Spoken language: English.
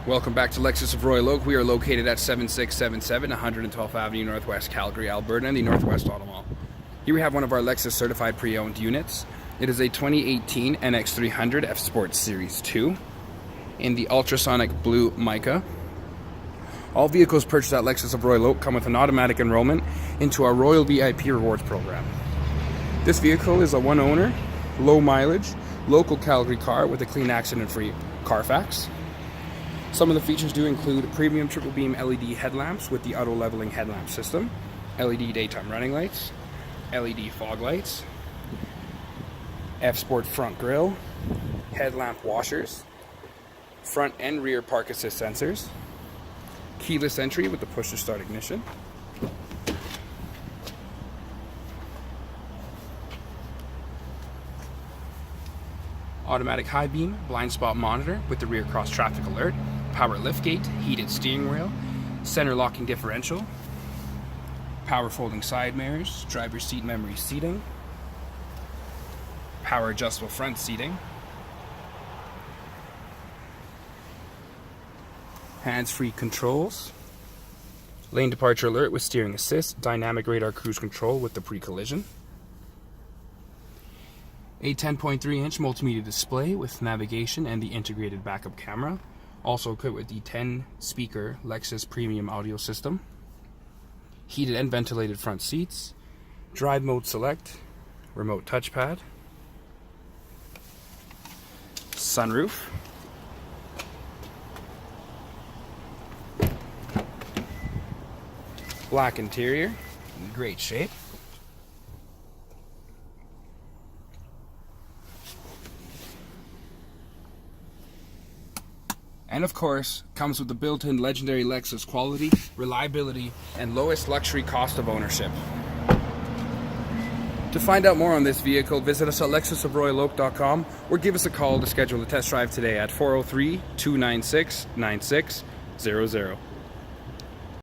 Welcome back to Lexus of Royal Oak. We are located at 7677 112th Avenue Northwest, Calgary, Alberta, and the Northwest Auto Mall. Here we have one of our Lexus certified pre-owned units. It is a 2018 NX 300 F Sport Series 2 in the ultrasonic blue mica. All vehicles purchased at Lexus of Royal Oak come with an automatic enrollment into our Royal VIP Rewards program. This vehicle is a one-owner, low-mileage, local Calgary car with a clean accident-free CarFax. Some of the features do include premium triple beam LED headlamps with the auto leveling headlamp system, LED daytime running lights, LED fog lights, F Sport front grille, headlamp washers, front and rear park assist sensors, keyless entry with the push to start ignition, automatic high beam blind spot monitor with the rear cross traffic alert, power liftgate, heated steering wheel, center locking differential, power folding side mirrors, driver's seat memory seating, power adjustable front seating, hands-free controls, lane departure alert with steering assist, dynamic radar cruise control with the pre-collision, a 10.3-inch multimedia display with navigation and the integrated backup camera, also equipped with the 10-speaker Lexus premium audio system, heated and ventilated front seats, drive mode select, remote touchpad, sunroof, black interior, in great shape, and of course, comes with the built-in legendary Lexus quality, reliability, and lowest luxury cost of ownership. To find out more on this vehicle, visit us at lexusofroyaloak.com or give us a call to schedule a test drive today at 403-296-9600.